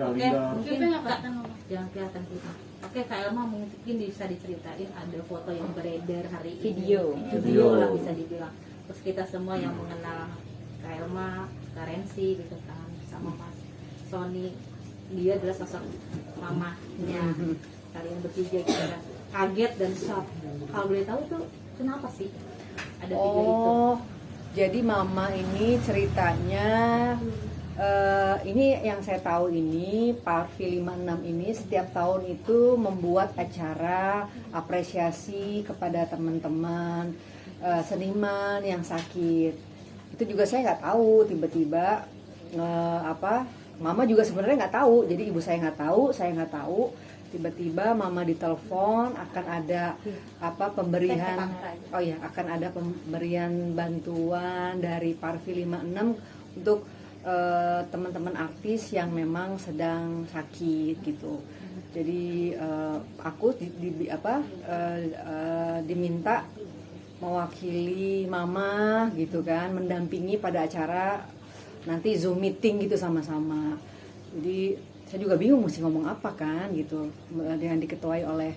Oke, mungkin jangan kelihatan kita. Oke, Kak Elma mungkin bisa diceritain ada foto yang beredar hari Video. ini. Video lah bisa dibilang. Terus kita semua yang mengenal Kak Elma, Kak Rensi gitu kan, sama Mas Sony, dia adalah sosok mamahnya. Kalian bertiga kita kaget dan shock. Kalau boleh tahu tuh kenapa sih ada video itu? Oh, jadi mama ini ceritanya ini yang saya tahu ini Parvi 56 ini setiap tahun itu membuat acara apresiasi kepada teman-teman seniman yang sakit. Itu juga saya nggak tahu, tiba-tiba mama juga sebenarnya nggak tahu. Jadi ibu saya nggak tahu, saya nggak tahu. Tiba-tiba mama ditelepon akan ada pemberian, akan ada pemberian bantuan dari Parvi 56 untuk teman-teman artis yang memang sedang sakit gitu. Jadi aku diminta mewakili mama gitu kan, mendampingi pada acara nanti Zoom meeting gitu sama-sama. Jadi saya juga bingung mesti ngomong apa kan gitu, dengan diketuai oleh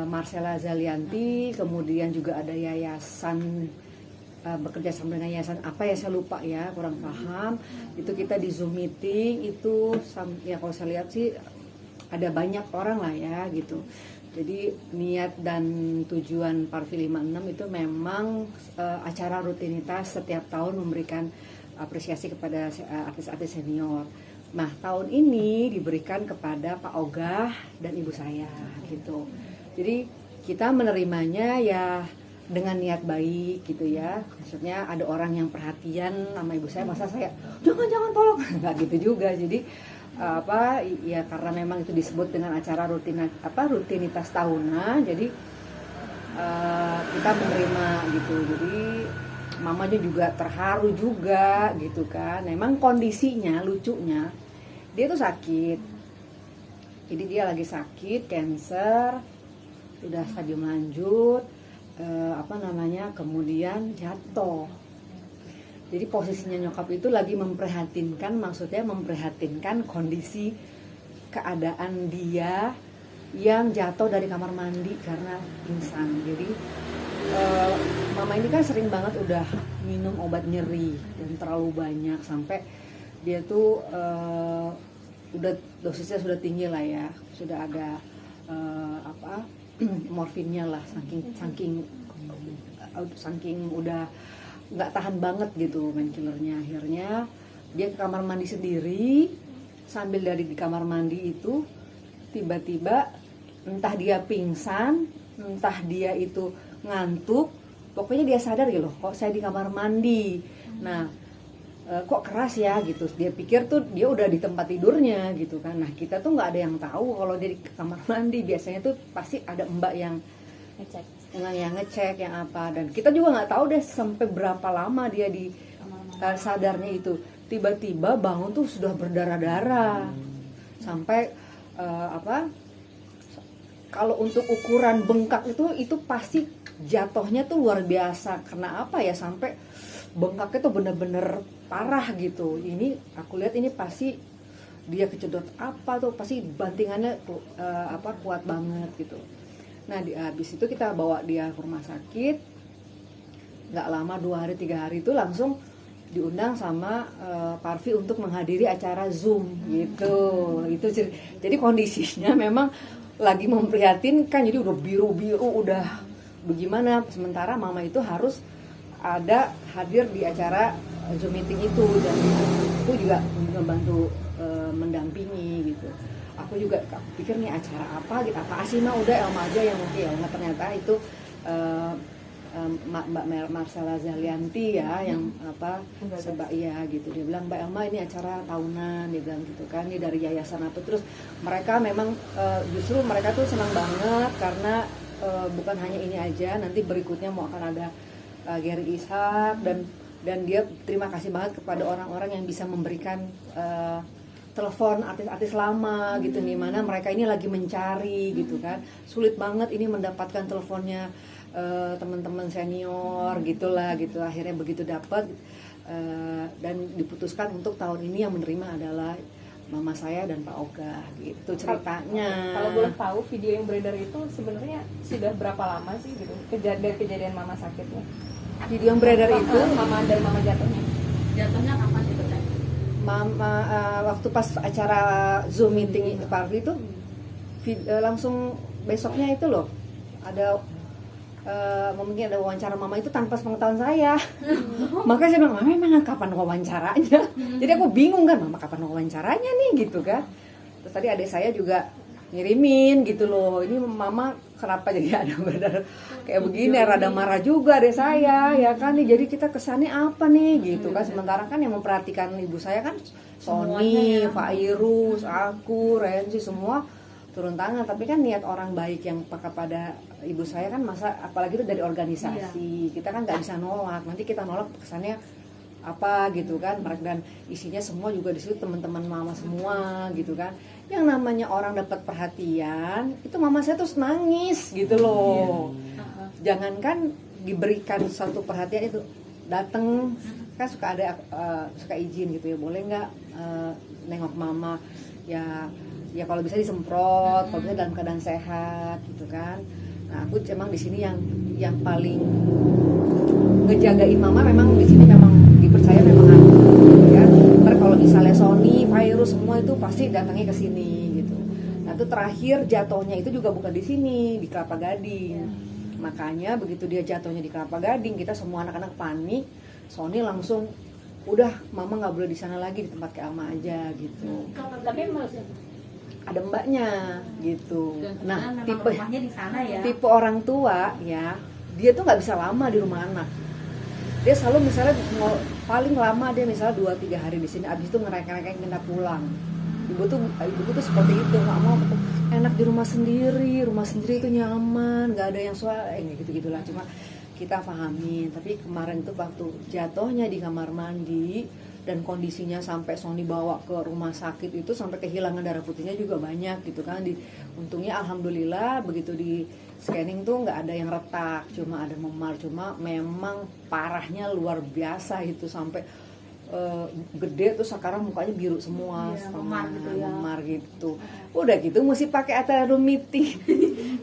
Marcella Zalianti, kemudian juga ada yayasan bekerja sama dengan yayasan apa ya saya lupa ya, kurang paham. Itu kita di Zoom meeting itu ya kalau saya lihat sih ada banyak orang lah ya gitu. Jadi niat dan tujuan Parvi 56 itu memang acara rutinitas setiap tahun memberikan apresiasi kepada artis-artis senior. Nah, tahun ini diberikan kepada Pak Ogah dan ibu saya gitu. Jadi kita menerimanya ya dengan niat baik gitu ya. Maksudnya ada orang yang perhatian sama ibu saya, masa saya jangan tolong, nggak gitu juga. Jadi ya karena memang itu disebut dengan acara rutinitas tahunan, jadi kita menerima gitu. Jadi mamanya juga terharu juga gitu kan. Memang kondisinya lucunya dia tuh sakit, jadi dia lagi sakit cancer, udah stadium lanjut, kemudian jatuh. Jadi posisinya nyokap itu lagi memprihatinkan, maksudnya memprihatinkan kondisi keadaan dia yang jatuh dari kamar mandi karena pingsan. Jadi mama ini kan sering banget udah minum obat nyeri dan terlalu banyak sampai dia tuh udah dosisnya sudah tinggi lah ya, sudah ada morfinnya lah, saking udah nggak tahan banget gitu painkillernya. Akhirnya dia ke kamar mandi sendiri, sambil dari di kamar mandi itu tiba-tiba entah dia pingsan, entah dia itu ngantuk, pokoknya dia sadar gitu loh, kok saya di kamar mandi. Nah kok keras ya gitu, dia pikir tuh dia udah di tempat tidurnya gitu kan. Nah kita tuh nggak ada yang tahu kalau dia di kamar mandi, biasanya tuh pasti ada mbak yang ngecek yang apa, dan kita juga nggak tahu deh sampai berapa lama dia di sadarnya itu. Tiba-tiba bangun tuh sudah berdarah-darah sampai kalau untuk ukuran bengkak itu pasti jatuhnya tuh luar biasa. Kena apa ya sampai bengkaknya tuh bener-bener parah gitu. Ini aku lihat ini pasti dia kejedot apa tuh, pasti bantingannya kuat banget gitu. Nah habis itu kita bawa dia ke rumah sakit, nggak lama 2 hari 3 hari itu langsung diundang sama Parvi untuk menghadiri acara Zoom gitu. Itu jadi kondisinya memang lagi memprihatinkan, jadi udah biru-biru, udah bagaimana. Sementara mama itu harus ada hadir di acara Zoom meeting itu, dan aku juga membantu mendampingi gitu. Aku pikir nih acara apa gitu, apa sih mah, udah Elma aja yang mungkin. Elma ternyata itu Mbak Marcella Zalianti ya, yang iya gitu. Dia bilang, Mbak Elma ini acara tahunan, dia bilang gitu kan, ini dari yayasan apa. Terus mereka memang justru mereka tuh senang banget karena bukan hanya ini aja, nanti berikutnya mau akan ada Gary Ishak, dan dia terima kasih banget kepada orang-orang yang bisa memberikan telepon artis-artis lama gitu, nih mana mereka ini lagi mencari gitu kan, sulit banget ini mendapatkan teleponnya teman-teman senior gitulah gitu. Akhirnya begitu dapat dan diputuskan untuk tahun ini yang menerima adalah mama saya dan Pak Oga gitu ceritanya. Kalau boleh tahu video yang beredar itu sebenarnya sudah berapa lama sih gitu kejadian mama sakitnya? Video yang beredar itu mama dan mama jatuhnya. Jatuhnya kapan itu teh? mama waktu pas acara Zoom meeting Parvi itu langsung besoknya itu loh ada mungkin ada wawancara mama itu tanpa sepengetahuan saya. Makanya saya bilang, mama emang kapan wawancaranya? Jadi aku bingung kan, mama kapan wawancaranya nih gitu kan. Terus tadi adik saya juga ngirimin gitu loh, ini mama kenapa jadi ada beredar kayak begini, rada marah juga adik saya ya kan nih. Jadi kita kesannya apa nih gitu kan. Sementara kan yang memperhatikan ibu saya kan Sony, Fairuz, aku, Renzi semua turun tangan, tapi kan niat orang baik yang pada ibu saya kan masa apalagi itu dari organisasi, kita kan nggak bisa nolak, nanti kita nolak kesannya apa gitu kan. Dan isinya semua juga di situ teman-teman mama semua gitu kan. Yang namanya orang dapat perhatian itu mama saya tuh nangis gitu loh. Jangankan diberikan satu perhatian itu datang kan suka ada suka izin gitu ya, boleh nggak nengok mama ya kalau bisa disemprot, kalau bisa dalam keadaan sehat gitu kan. Nah aku emang di sini yang paling ngejagain mama memang di sini memang dipercaya memang aku ya. Ntar kalau misalnya Sony, Fairuz semua itu pasti datangnya ke sini gitu. Nah itu terakhir jatuhnya itu juga bukan di sini, di Kelapa Gading. Makanya begitu dia jatuhnya di Kelapa Gading, kita semua anak-anak panik. Sony langsung udah mama nggak boleh di sana lagi, di tempat Kak Alma aja gitu. Tapi ada mbaknya gitu. Nah tipe rumahnya di sana ya. Tipe orang tua ya, dia tuh nggak bisa lama di rumah anak. Dia selalu misalnya paling lama dia misalnya 2-3 hari di sini, abis itu ngerek-ngerek minta pulang. Ibu tuh seperti itu, nggak mau enak di rumah sendiri itu nyaman, nggak ada yang gitu gitulah. Cuma kita pahamin. Tapi kemarin itu waktu jatuhnya di kamar mandi dan kondisinya sampai Sony bawa ke rumah sakit itu sampai kehilangan darah putihnya juga banyak gitu kan. Untungnya alhamdulillah begitu di scanning tuh nggak ada yang retak, cuma ada memar. Cuma memang parahnya luar biasa itu sampai gede tuh sekarang mukanya biru semua, memar gitu. Udah gitu mesti pakai acara meeting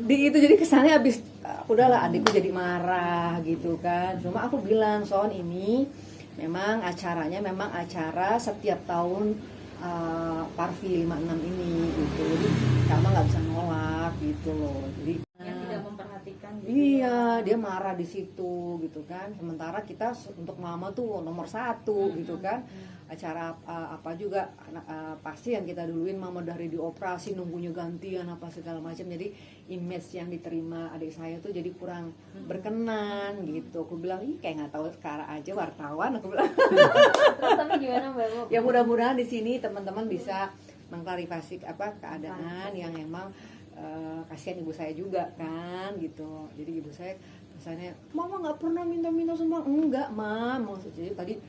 di itu, jadi kesannya abis udahlah adikku jadi marah gitu kan. Cuma aku bilang Son, ini memang acaranya memang acara setiap tahun Parvi 56 ini gitu. Jadi kamu nggak bisa nolak gitu loh. Jadi yang tidak memperhatikan gitu. Iya, dia marah di situ gitu kan. Sementara kita untuk mama tuh nomor 1 gitu kan. Acara apa juga pasti yang kita duluin, mama dari dioperasi nunggunya gantian apa segala macam. Jadi image yang diterima adik saya tuh jadi kurang berkenan gitu. Aku bilang, ih kayak nggak tahu sekarang aja wartawan, aku bilang. terus tapi gimana Mbak? Ya mudah-mudahan di sini teman-teman bisa mengklarifikasi keadaan yang emang kasihan ibu saya juga kan gitu. Jadi ibu saya misalnya mama nggak pernah minta semua, enggak mam, maksudnya tadi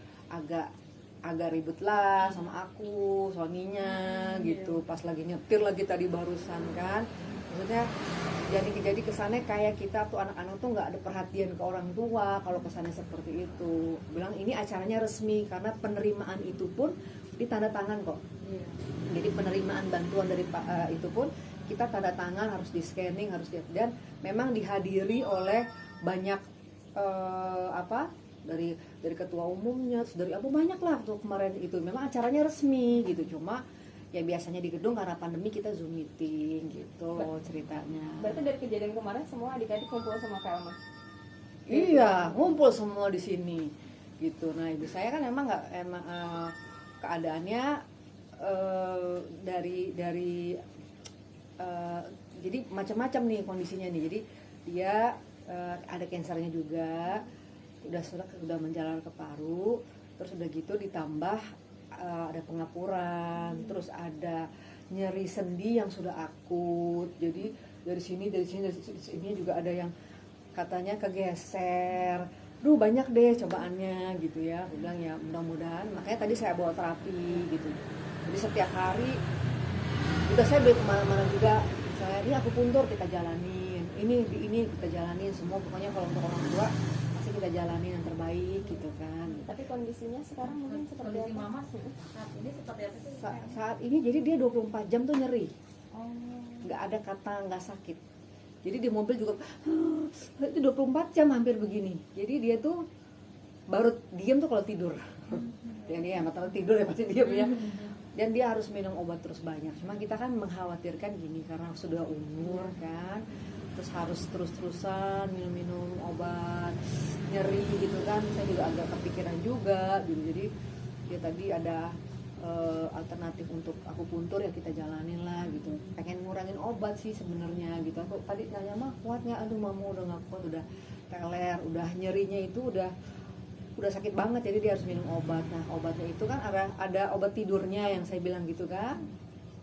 agak ribut lah sama aku Soninya gitu pas lagi nyetir lagi tadi barusan kan. Maksudnya jadi kesannya kayak kita tuh anak-anak tuh nggak ada perhatian ke orang tua kalau kesannya seperti itu. Bilang ini acaranya resmi karena penerimaan itu pun ditanda tangan kok. Jadi penerimaan bantuan dari itu pun kita tanda tangan, harus di scanning, harus dan memang dihadiri oleh banyak dari ketua umumnya, dari apa banyak lah tuh kemarin itu. Memang acaranya resmi gitu, cuma ya biasanya di gedung karena pandemi kita Zoom meeting gitu ceritanya. Berarti dari kejadian kemarin semua adik-adik kumpul sama Kak Alma? Iya, ngumpul semua di sini gitu. Nah ibu saya kan emang nggak keadaannya dari jadi macam-macam nih kondisinya nih. Jadi dia ada kansernya juga, udah menjalar ke paru, terus udah gitu ditambah ada pengapuran, terus ada nyeri sendi yang sudah akut. Jadi dari sini juga ada yang katanya kegeser. Duh banyak deh cobaannya gitu ya. Aku bilang ya mudah-mudahan, makanya tadi saya bawa terapi gitu. Jadi setiap hari udah saya beli kemana-mana juga. Misalnya ini aku puntur kita jalanin, ini kita jalanin semua. Pokoknya kalau untuk orang tua pasti kita kita jalani yang terbaik gitu kan. Tapi kondisinya sekarang mungkin seperti Kondisi apa? mama saat ini seperti apa sih? Saat ini jadi dia 24 jam tuh nyeri, Oh. nggak ada kata nggak sakit. Jadi di mobil juga itu 24 jam hampir begini. Jadi dia tuh baru diam tuh kalau tidur. Yang dia mata tidur ya pasti diam ya. Dan dia harus minum obat terus banyak. Cuma kita kan mengkhawatirkan gini karena sudah umur kan, terus harus terus-terusan minum obat nyeri gitu kan. Saya juga agak kepikiran juga gitu. Jadi dia tadi ada alternatif untuk akupuntur ya kita jalanin lah gitu. Pengen ngurangin obat sih sebenarnya gitu. Aku tadi nanya mah kuat nggak? Aduh mama udah nggak kuat, udah teler, udah nyerinya itu udah sakit banget, jadi dia harus minum obat. Nah obatnya itu kan ada obat tidurnya yang saya bilang gitu kan,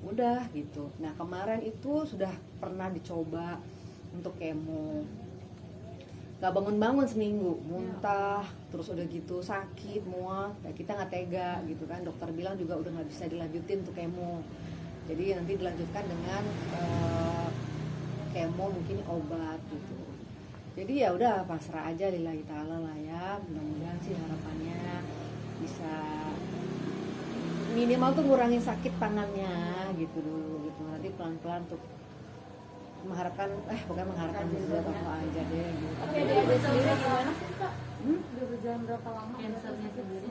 udah gitu. Nah kemarin itu sudah pernah dicoba untuk kemo, nggak bangun-bangun seminggu, muntah, terus udah gitu sakit mual. Ya, kita nggak tega gitu kan, dokter bilang juga udah nggak bisa dilanjutin untuk kemo, jadi nanti dilanjutkan dengan kemo mungkin obat gitu. Jadi ya udah pasrah aja lillahi ta'ala lah ya. Mudah-mudahan sih harapannya bisa minimal tuh ngurangin sakit tangannya gitu dulu gitu. Nanti pelan-pelan tuh mengharapkan bukan mengharapkan sesuatu apa aja deh gitu. Tapi ada sendiri gimana sih Kak? Udah berjalan berapa lama cancernya sendiri?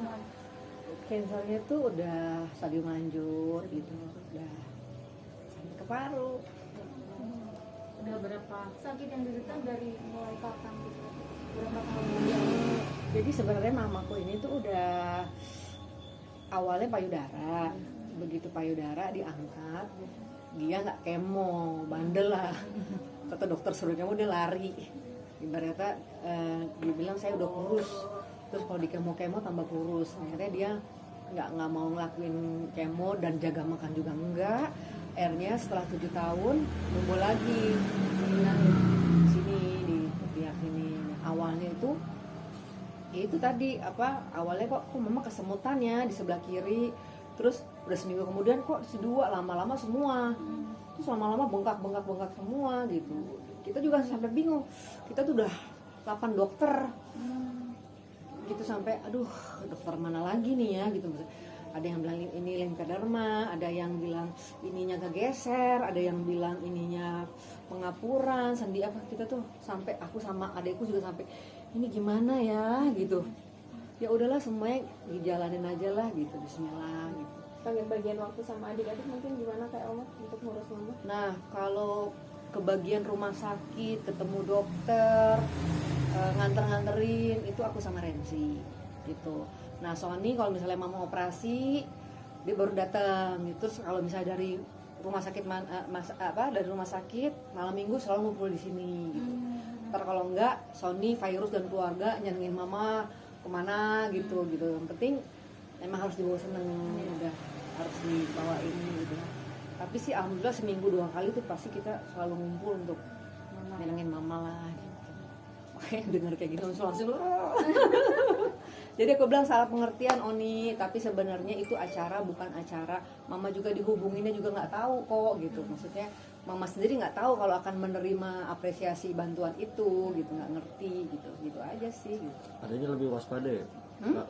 Cancernya tuh udah stadium lanjut gitu, udah sampai ke paru. Udah berapa? Sakit yang diderita dari mulai kapan gitu? Berapa tahun? Jadi sebenarnya mamaku ini tuh udah awalnya payudara. Begitu payudara diangkat, dia nggak kemo, bandel lah. Kata dokter suruh kemo dia lari. Ibaratnya dia bilang saya udah kurus. Terus kalau di kemo tambah kurus. Akhirnya dia nggak mau ngelakuin kemo dan jaga makan juga enggak. Akhirnya setelah 7 tahun tumbuh lagi di sini di pihak ini. Awalnya itu tadi awalnya kok mama kesemutannya di sebelah kiri, terus udah seminggu kemudian kok si dua lama-lama semua, terus lama-lama bengkak semua gitu. Kita juga sampai bingung, kita tuh udah 8 dokter gitu, sampai aduh dokter mana lagi nih ya gitu. Ada yang bilang ini lymphedema, ada yang bilang ininya kegeser, ada yang bilang ininya pengapuran, sendi apa. Kita tuh sampai aku sama adekku juga sampai ini gimana ya gitu. Ya udahlah semuanya dijalanin aja lah gitu, bismillah gitu. Bagian waktu sama adik-adik mungkin gimana Kak Oma untuk ngurus mama? Nah kalau kebagian rumah sakit, ketemu dokter, nganterin itu aku sama Renzi gitu. Nah Sony kalau misalnya mama operasi dia baru datang gitu. Terus kalau misalnya dari rumah sakit dari rumah sakit malam minggu selalu ngumpul di sini gitu. Ntar kalau enggak Sony, Virus dan keluarga nyenengin mama kemana gitu. Yang penting emang harus dibawa seneng, udah harus dibawa ini gitu. Tapi sih alhamdulillah seminggu 2 kali tuh pasti kita selalu ngumpul untuk nyenengin mama lah gitu. Makanya denger kayak gitu langsung jadi aku bilang salah pengertian Oni, tapi sebenarnya itu acara bukan acara. Mama juga dihubunginnya juga nggak tahu kok gitu. Maksudnya mama sendiri nggak tahu kalau akan menerima apresiasi bantuan itu gitu, nggak ngerti gitu aja sih gitu. Adanya lebih waspada ya?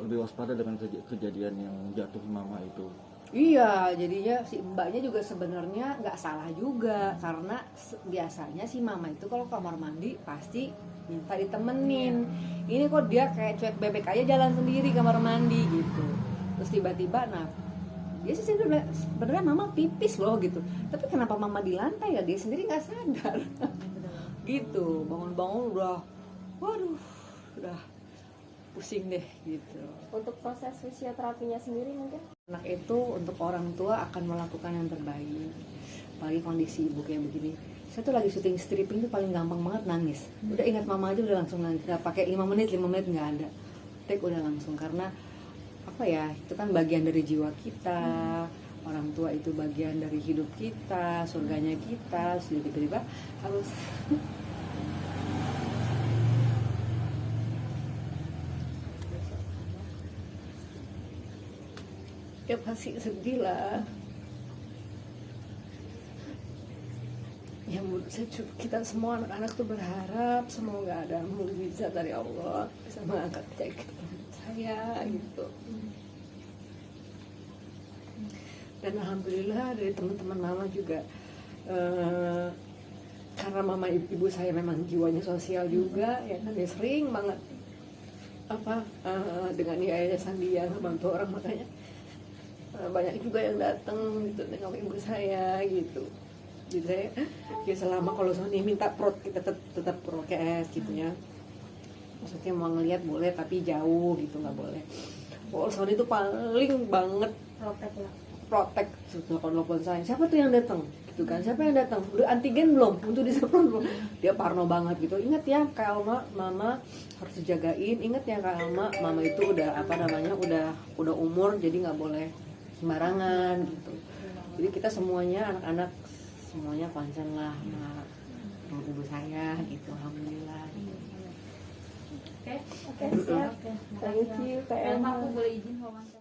Lebih waspada dengan kejadian yang jatuh mama itu. Iya, jadinya si mbaknya juga sebenarnya nggak salah juga, karena biasanya si mama itu kalau kamar mandi pasti minta ditemenin. Ini kok dia kayak cuek bebek aja jalan sendiri kamar mandi gitu. Terus tiba-tiba dia sih sebenarnya mama pipis loh gitu. Tapi kenapa mama di lantai ya, dia sendiri nggak sadar. Gitu, bangun-bangun udah pusing deh gitu. Untuk proses fisioterapinya sendiri mungkin? Anak itu untuk orang tua akan melakukan yang terbaik. Apalagi kondisi ibu kayak begini. Saya tuh lagi syuting stripping tuh paling gampang banget nangis. Udah ingat mama aja udah langsung nangis. Gak pakai 5 menit nggak ada. Take udah langsung, karena apa ya, itu kan bagian dari jiwa kita. Orang tua itu bagian dari hidup kita, surganya kita. Terus tiba-tiba harus ya pasti sedih lah. Ya menurut saya kita semua anak-anak tuh berharap semoga ada mukjizat dari Allah bisa mengangkat penyakit saya gitu. Dan alhamdulillah dari teman-teman mama juga, karena mama ibu saya memang jiwanya sosial juga ya kan, dia sering banget dengan yayasan dia ngebantu orang, makanya banyak juga yang datang gitu dengan ibu saya gitu. Jadi saya ya selama kalau Sony minta kita tetap prokes gitu ya, maksudnya mau ngelihat boleh tapi jauh gitu, nggak boleh. Oh, Sony itu paling banget protek sudah kalau telepon saya, siapa tuh yang datang gitu kan, siapa yang datang, udah antigen belum, untuk disemprot belum, dia parno banget gitu. Ingat ya Kak Alma, mama harus dijagain, ingat ya Kak Alma, mama itu udah udah umur jadi nggak boleh sembarangan gitu. Jadi kita semuanya anak-anak semuanya konsen lah sama ibu saya gitu, alhamdulillah. Oke, Oke, siap. Thank you, Kak Elma. Elma, aku boleh izin wawancara.